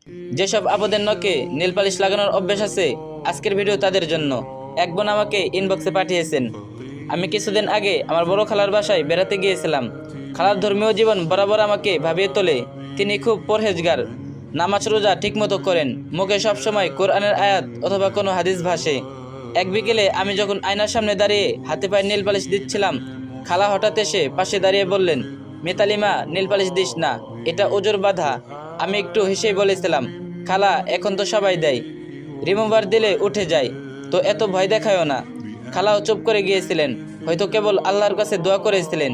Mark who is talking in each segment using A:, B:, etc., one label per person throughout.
A: যেসব আপদের নখে nail polish লাগানোর অভ্যাস আছে, আজকের ভিডিও তাদের জন্য। এক বোন আমাকে ইনবক্সে পাঠিয়েছেন, আমি কিছুদিন আগে আমার বড় খালার বাসায় বেড়াতে গিয়েছিলাম। খালার ধর্মীয় জীবন বরাবর আমাকে ভাবিয়ে তোলে। তিনি খুব পরহেজগার, নামাজ রোজা ঠিকমতো করেন, মুখে সবসময় কোরআনের আয়াত অথবা কোনো হাদিস ভাসে। এক বিকেলে আমি যখন আয়নার সামনে দাঁড়িয়ে হাতে পায়ে নেল পালিশ দিচ্ছিলাম, খালা হঠাৎ এসে পাশে দাঁড়িয়ে বললেন, মিতালি মা, নেল পালিশ দিস না, এটা ওজোর বাধা। আমি একটু হেসেই বলেছিলাম, খালা, এখন তো সবাই দেয়, রিমুভার দিলে উঠে যায়, তো এত ভয় দেখায়ও না। খালাও চুপ করে গিয়েছিলেন, হয়তো কেবল আল্লাহর কাছে দোয়া করেছিলেন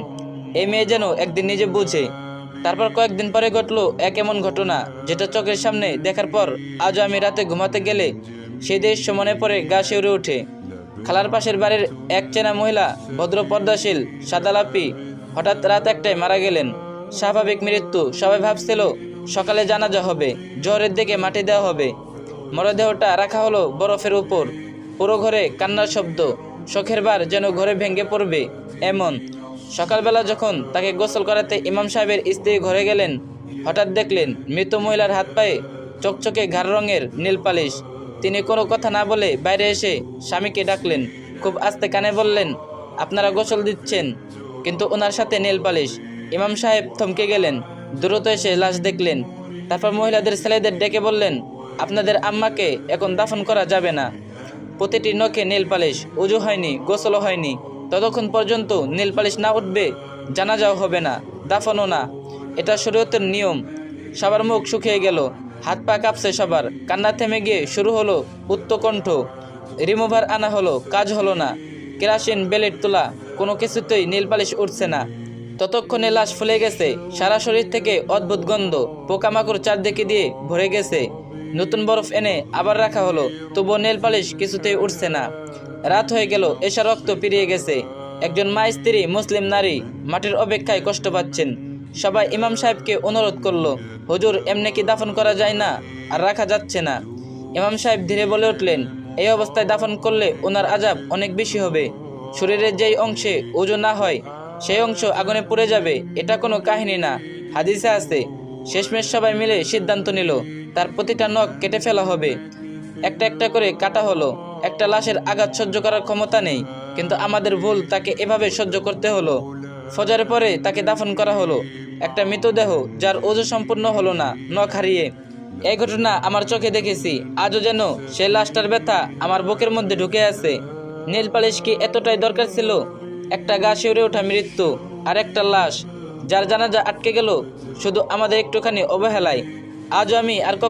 A: এই মেয়ে যেন একদিন নিজে বুঝে। তারপর কয়েকদিন পরে ঘটলো এক এমন ঘটনা, যেটা চোখের সামনে দেখার পর আজও আমি রাতে ঘুমাতে গেলে সেই দৃশ্য মনে পড়ে, গা শিউরে ওঠে। খালার পাশের বাড়ির এক চেনা মহিলা, ভদ্র পর্দাশীল, সাদালাপি, হঠাৎ রাত একটায় মারা গেলেন। স্বাভাবিক মৃত্যু। সবাই ভাবছিল সকালে জানাজা হবে, জোহরের দিকে মাটি দেওয়া হবে। মরদেহটা রাখা হলো বরফের উপর। পুরো ঘরে কান্নার শব্দ, শোকের বার যেন ঘরে ভেঙে পড়বে এমন। সকালবেলা যখন তাকে গোসল করাতে ইমাম সাহেবের স্ত্রী ঘরে গেলেন, হঠাৎ দেখলেন মৃত মহিলার হাত পায়ে চকচকে গাঢ় রঙের নীল পালিশ। তিনি কোনো কথা না বলে বাইরে এসে স্বামীকে ডাকলেন, খুব আস্তে কানে বললেন, আপনারা গোসল দিচ্ছেন, কিন্তু ওনার সাথে নীল পালিশ। ইমাম সাহেব থমকে গেলেন, দ্রুত এসে লাশ দেখলেন। তারপর মহিলাদের ছেলেদের ডেকে বললেন, আপনাদের আম্মাকে এখন দাফন করা যাবে না। প্রতিটি নখে নীল পালিশ, উজু হয়নি, গোসলও হয়নি, ততক্ষণ পর্যন্ত নীল পালিশ না উঠবে জানাজাও হবে না, দাফনও না। এটা শরীয়তের নিয়ম। সবার মুখ শুকিয়ে গেল, হাত পা কাঁপছে সবার, কান্না থেমে গিয়ে শুরু হলো উত্তকণ্ঠ। রিমুভার আনা হলো, কাজ হলো না। কেরাসিন, বেলেট তোলা, কোনো কিছুতেই নীল পালিশ উঠছে না। ততক্ষণে লাশ ফুলে গেছে, সারা শরীর থেকে অদ্ভুত গন্ধ, পোকামাকড় চারদিকে দিয়ে ভরে গেছে। নতুন বরফ এনে আবার রাখা হলো, তবুও নেল পালিশ কিছুতেই উঠছে না। রাত হয়ে গেল, এসা রক্ত পেরিয়ে গেছে। একজন মা স্ত্রী মুসলিম নারী মাটির অপেক্ষায় কষ্ট পাচ্ছেন। সবাই ইমাম সাহেবকে অনুরোধ করলো, হুজুর, এমনি কি দাফন করা যায় না, আর রাখা যাচ্ছে না। ইমাম সাহেব ধীরে বলে উঠলেন, এই অবস্থায় দাফন করলে ওনার আযাব অনেক বেশি হবে। শরীরের যেই অংশে ওজু না হয় সেই অংশ আগুনে পুড়ে যাবে, এটা কোনো কাহিনী না, হাদিসে আছে। শেষমেশ সবাই মিলে সিদ্ধান্ত নিল, তার প্রতিটা নখ কেটে ফেলা হবে। একটা একটা করে কাটা হলো। একটা লাশের আঘাত সহ্য করার ক্ষমতা নেই, কিন্তু আমাদের ভুল তাকে এভাবে সহ্য করতে হলো। ফজরের পরে তাকে দাফন করা হলো, একটা মৃতদেহ যার ওজু সম্পূর্ণ হলো না, নখ হারিয়ে। এই ঘটনা আমার চোখে দেখেছি, আজও যেন সেই লাশটার ব্যথা আমার বুকের মধ্যে ঢুকে আছে। নীল পালিশ কি এতটাই দরকার ছিল? একটা গা শিউরে ওঠা মৃত্যু, আর একটা লাশ যার জানাজা আটকে গেল শুধু আমাদের একটুখানি অবহেলায়। আজও আমি আর